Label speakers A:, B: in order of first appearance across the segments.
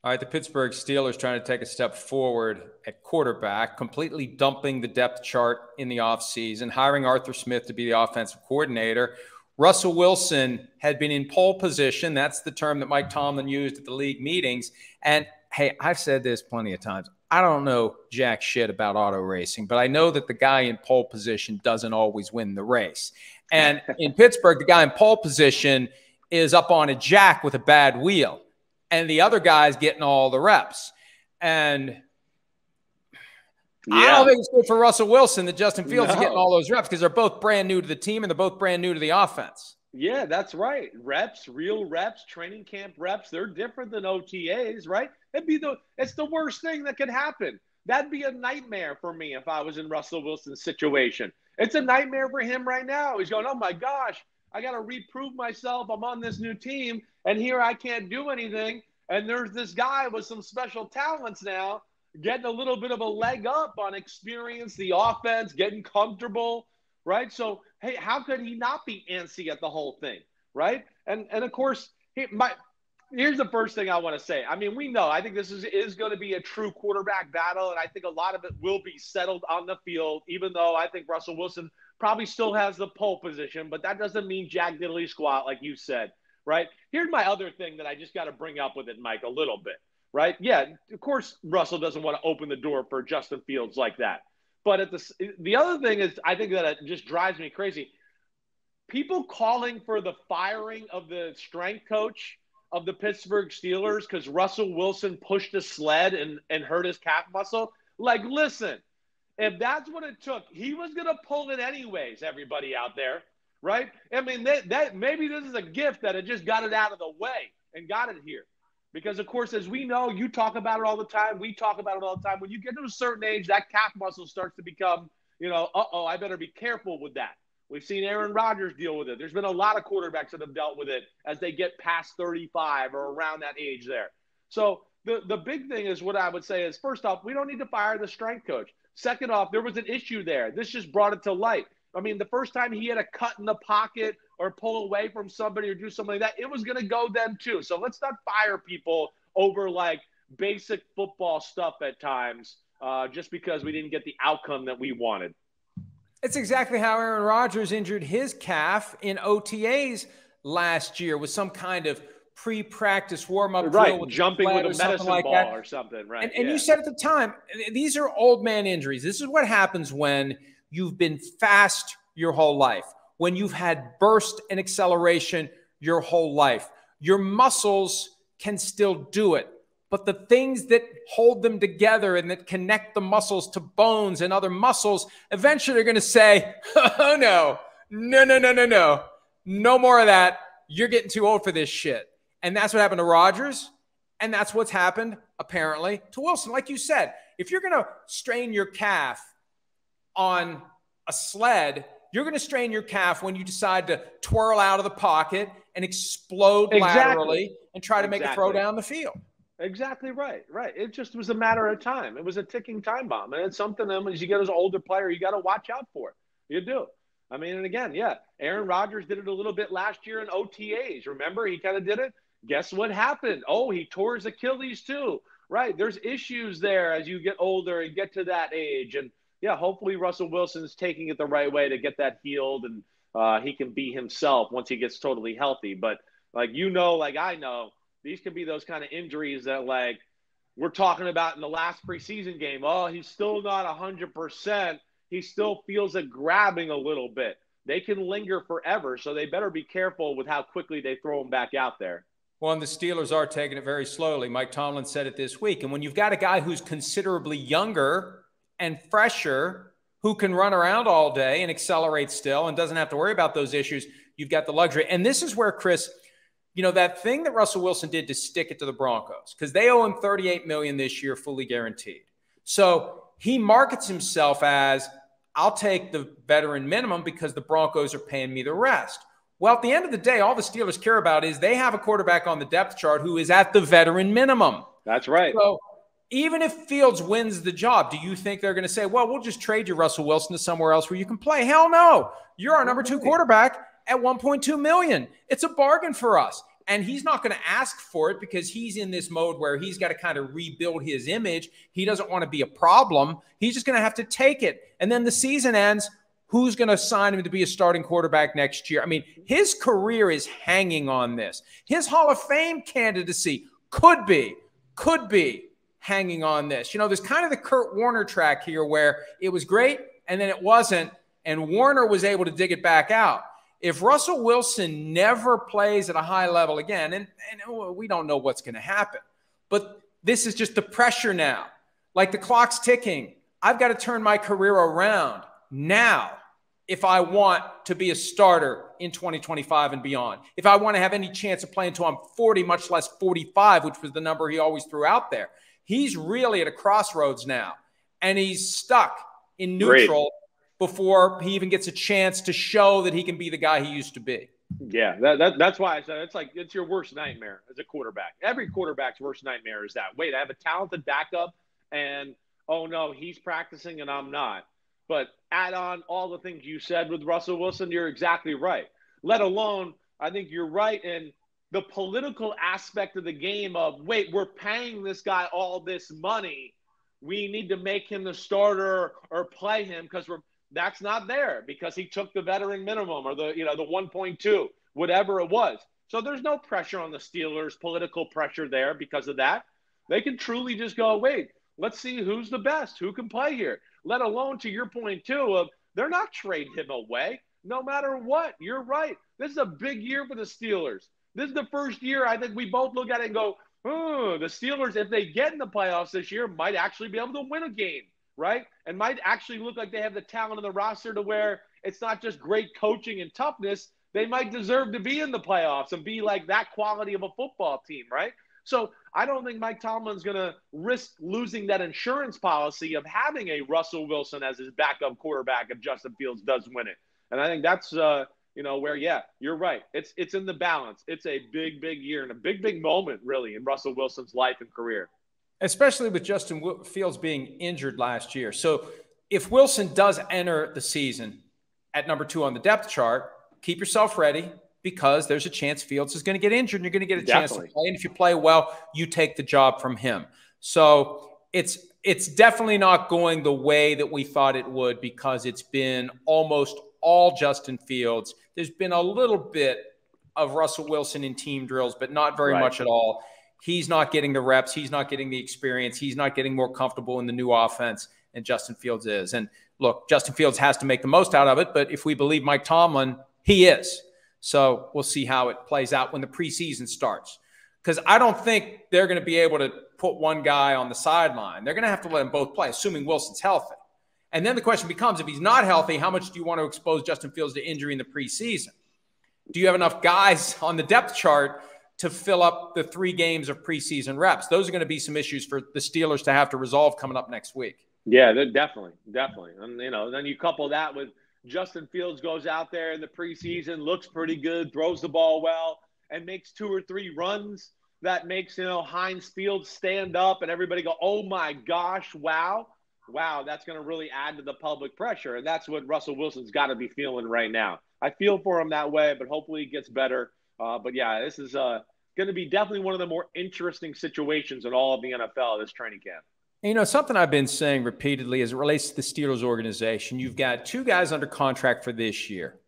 A: All right, the Pittsburgh Steelers trying to take a step forward at quarterback, completely dumping the depth chart in the offseason, hiring Arthur Smith to be the offensive coordinator. Russell Wilson had been in pole position. That's the term that Mike Tomlin used at the league meetings. And, hey, I've said this plenty of times. I don't know jack shit about auto racing, but I know that the guy in pole position doesn't always win the race. And in Pittsburgh, the guy in pole position is up on a jack with a bad wheel, and the other guy's getting all the reps. And I don't think it's good for Russell Wilson that Justin Fields is getting all those reps, because they're both brand new to the team and they're both brand new to the offense.
B: Yeah, that's right. Reps, real reps, training camp reps, they're different than OTAs, right? It's the worst thing that could happen. That'd be a nightmare for me if I was in Russell Wilson's situation. It's a nightmare for him right now. He's going, oh my gosh, I got to reprove myself. I'm on this new team, and here I can't do anything. And there's this guy with some special talents now getting a little bit of a leg up on experience, the offense, getting comfortable, right? So, hey, how could he not be antsy at the whole thing, right? And of course, here's the first thing I want to say. I mean, we know, I think this is going to be a true quarterback battle, and I think a lot of it will be settled on the field, even though I think Russell Wilson probably still has the pole position, but that doesn't mean jack diddly squat, like you said, right? Here's my other thing that I just got to bring up with it, Mike, a little bit, right? Yeah, of course, Russell doesn't want to open the door for Justin Fields like that. But the other thing is, I think that it just drives me crazy. People calling for the firing of the strength coach of the Pittsburgh Steelers because Russell Wilson pushed a sled and hurt his calf muscle. Like, listen, if that's what it took, he was going to pull it anyways, everybody out there, right? I mean, that maybe this is a gift that it just got it out of the way and got it here. Because, of course, as we know, you talk about it all the time. We talk about it all the time. When you get to a certain age, that calf muscle starts to become, I better be careful with that. We've seen Aaron Rodgers deal with it. There's been a lot of quarterbacks that have dealt with it as they get past 35 or around that age there. So the big thing is what I would say is, first off, we don't need to fire the strength coach. Second off, there was an issue there. This just brought it to light. I mean, the first time he had a cut in the pocket or pull away from somebody or do something like that, it was going to go then too. So let's not fire people over like basic football stuff at times just because we didn't get the outcome that we wanted.
A: It's exactly how Aaron Rodgers injured his calf in OTAs last year with some kind of pre-practice warm-up drill with
B: jumping with a medicine
A: like
B: ball
A: that.
B: Or something, right?
A: And you said at the time, these are old man injuries. This is what happens when you've been fast your whole life, when you've had burst and acceleration your whole life. Your muscles can still do it, but the things that hold them together and that connect the muscles to bones and other muscles, eventually they're going to say, oh, no more of that. You're getting too old for this shit. And that's what happened to Rodgers, and that's what's happened, apparently, to Wilson. Like you said, if you're going to strain your calf on a sled, you're going to strain your calf when you decide to twirl out of the pocket and explode laterally and try to make a throw down the field.
B: Exactly right. It just was a matter of time. It was a ticking time bomb. And it's something that as you get as an older player, you got to watch out for. You do. I mean, and again, Aaron Rodgers did it a little bit last year in OTAs. Remember, he kind of did it. Guess what happened? Oh, he tore his Achilles too. Right. There's issues there as you get older and get to that age. And hopefully Russell Wilson's taking it the right way to get that healed and he can be himself once he gets totally healthy. But like I know, these can be those kind of injuries that like we're talking about in the last preseason game. Oh, he's still not 100%. He still feels it grabbing a little bit. They can linger forever, so they better be careful with how quickly they throw him back out there.
A: Well, and the Steelers are taking it very slowly. Mike Tomlin said it this week. And when you've got a guy who's considerably younger and fresher, who can run around all day and accelerate still and doesn't have to worry about those issues, you've got the luxury. And this is where, Chris, that thing that Russell Wilson did to stick it to the Broncos, because they owe him $38 million this year, fully guaranteed. So he markets himself as, I'll take the veteran minimum because the Broncos are paying me the rest. Well, at the end of the day, all the Steelers care about is they have a quarterback on the depth chart who is at the veteran minimum.
B: That's right.
A: So even if Fields wins the job, do you think they're going to say, well, we'll just trade you, Russell Wilson, to somewhere else where you can play? Hell no. You're our number 2 quarterback at $1.2 million. It's a bargain for us. And he's not going to ask for it because he's in this mode where he's got to kind of rebuild his image. He doesn't want to be a problem. He's just going to have to take it. And then the season ends. Who's going to sign him to be a starting quarterback next year? I mean, his career is hanging on this. His Hall of Fame candidacy could be hanging on this. You know, there's kind of the Kurt Warner track here where it was great and then it wasn't, and Warner was able to dig it back out. If Russell Wilson never plays at a high level again, and we don't know what's going to happen, but this is just the pressure now. Like the clock's ticking. I've got to turn my career around now if I want to be a starter in 2025 and beyond. If I want to have any chance of playing until I'm 40, much less 45, which was the number he always threw out there. He's really at a crossroads now, and he's stuck in neutral before he even gets a chance to show that he can be the guy he used to be.
B: Yeah, that's why I said it's your worst nightmare as a quarterback. Every quarterback's worst nightmare is that. Wait, I have a talented backup, and oh no, he's practicing and I'm not. But add on all the things you said with Russell Wilson, you're exactly right. Let alone, I think you're right in the political aspect of the game of, wait, we're paying this guy all this money. We need to make him the starter or play him because that's not there because he took the veteran minimum or the 1.2, whatever it was. So there's no pressure on the Steelers, political pressure there because of that. They can truly just go, wait, let's see who's the best, who can play here. Let alone, to your point, too, of they're not trading him away no matter what. You're right. This is a big year for the Steelers. This is the first year I think we both look at it and go, the Steelers, if they get in the playoffs this year, might actually be able to win a game, right? And might actually look like they have the talent on the roster to where it's not just great coaching and toughness. They might deserve to be in the playoffs and be like that quality of a football team, right? So I don't think Mike Tomlin's going to risk losing that insurance policy of having a Russell Wilson as his backup quarterback if Justin Fields does win it. And I think that's, where, yeah, you're right. It's in the balance. It's a big, big year and a big, big moment, really, in Russell Wilson's life and career.
A: Especially with Justin Fields being injured last year. So if Wilson does enter the season at number 2 on the depth chart, keep yourself ready. Because there's a chance Fields is going to get injured and you're going to get a chance to play. And if you play well, you take the job from him. So it's definitely not going the way that we thought it would because it's been almost all Justin Fields. There's been a little bit of Russell Wilson in team drills, but not very much at all. He's not getting the reps. He's not getting the experience. He's not getting more comfortable in the new offense, and Justin Fields is. And look, Justin Fields has to make the most out of it, but if we believe Mike Tomlin, he is. So we'll see how it plays out when the preseason starts. Because I don't think they're going to be able to put one guy on the sideline. They're going to have to let them both play, assuming Wilson's healthy. And then the question becomes, if he's not healthy, how much do you want to expose Justin Fields to injury in the preseason? Do you have enough guys on the depth chart to fill up the 3 games of preseason reps? Those are going to be some issues for the Steelers to have to resolve coming up next week.
B: Yeah, they're definitely. And, then you couple that with Justin Fields goes out there in the preseason, looks pretty good, throws the ball well, and makes 2 or 3 runs that makes, Heinz Field stand up and everybody go, oh, my gosh, wow, that's going to really add to the public pressure. And that's what Russell Wilson's got to be feeling right now. I feel for him that way, but hopefully he gets better. But, yeah, this is going to be definitely one of the more interesting situations in all of the NFL this training camp.
A: Something I've been saying repeatedly as it relates to the Steelers organization, you've got 2 guys under contract for this year.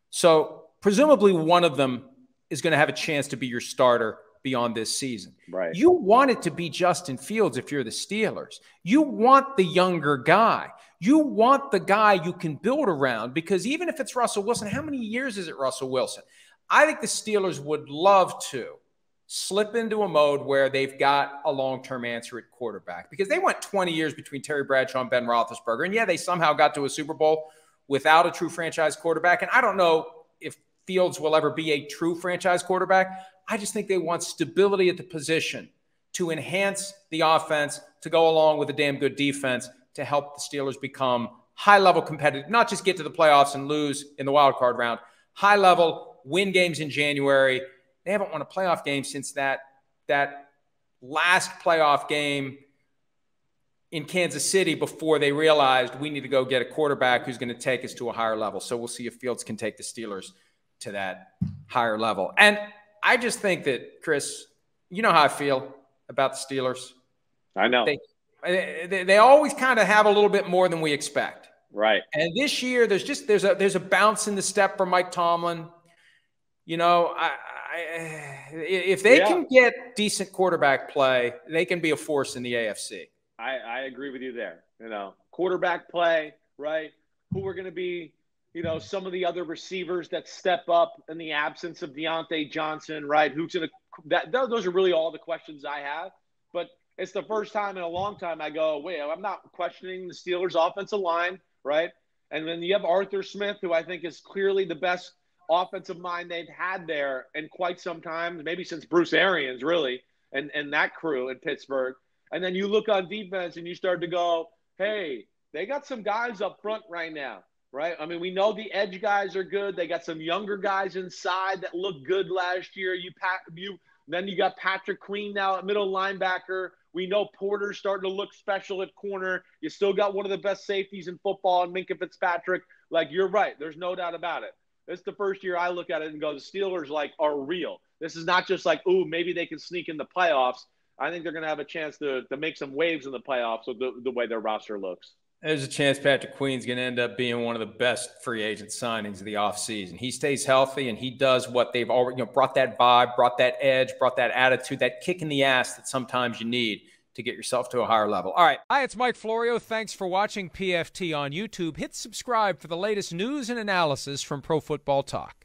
A: So presumably one of them is going to have a chance to be your starter beyond this season.
B: Right.
A: You want it to be Justin Fields if you're the Steelers. You want the younger guy. You want the guy you can build around because even if it's Russell Wilson, how many years is it Russell Wilson? I think the Steelers would love to slip into a mode where they've got a long-term answer at quarterback because they went 20 years between Terry Bradshaw and Ben Roethlisberger. And, yeah, they somehow got to a Super Bowl without a true franchise quarterback. And I don't know if Fields will ever be a true franchise quarterback. I just think they want stability at the position to enhance the offense, to go along with a damn good defense to help the Steelers become high-level competitive, not just get to the playoffs and lose in the wild card round, high-level, win games in January. They haven't won a playoff game since that last playoff game in Kansas City before they realized we need to go get a quarterback who's going to take us to a higher level. So we'll see if Fields can take the Steelers to that higher level. And I just think that, Chris, you know how I feel about the Steelers.
B: I know.
A: They always kind of have a little bit more than we expect.
B: Right.
A: And this year, there's a bounce in the step for Mike Tomlin. You know, if they can get decent quarterback play, they can be a force in the AFC.
B: I agree with you there. You know, quarterback play, right? Who are going to be, you know, some of the other receivers that step up in the absence of Deontay Johnson, right? Who's going to – those are really all the questions I have. But it's the first time in a long time I go, wait, I'm not questioning the Steelers' offensive line, right? And then you have Arthur Smith, who I think is clearly the best offensive mind they've had there in quite some time, maybe since Bruce Arians, really, and that crew in Pittsburgh. And then you look on defense and you start to go, hey, they got some guys up front right now, right? I mean, we know the edge guys are good. They got some younger guys inside that looked good last year. Then you got Patrick Queen now at middle linebacker. We know Porter's starting to look special at corner. You still got one of the best safeties in football in Minkah Fitzpatrick. Like, you're right. There's no doubt about it. It's the first year I look at it and go, the Steelers, like, are real. This is not just like, ooh, maybe they can sneak in the playoffs. I think they're going to have a chance to make some waves in the playoffs with the way their roster looks.
A: There's a chance Patrick Queen's going to end up being one of the best free agent signings of the offseason. He stays healthy, and he does what they've already, brought that vibe, brought that edge, brought that attitude, that kick in the ass that sometimes you need to get yourself to a higher level. All right. Hi, it's Mike Florio. Thanks for watching PFT on YouTube. Hit subscribe for the latest news and analysis from Pro Football Talk.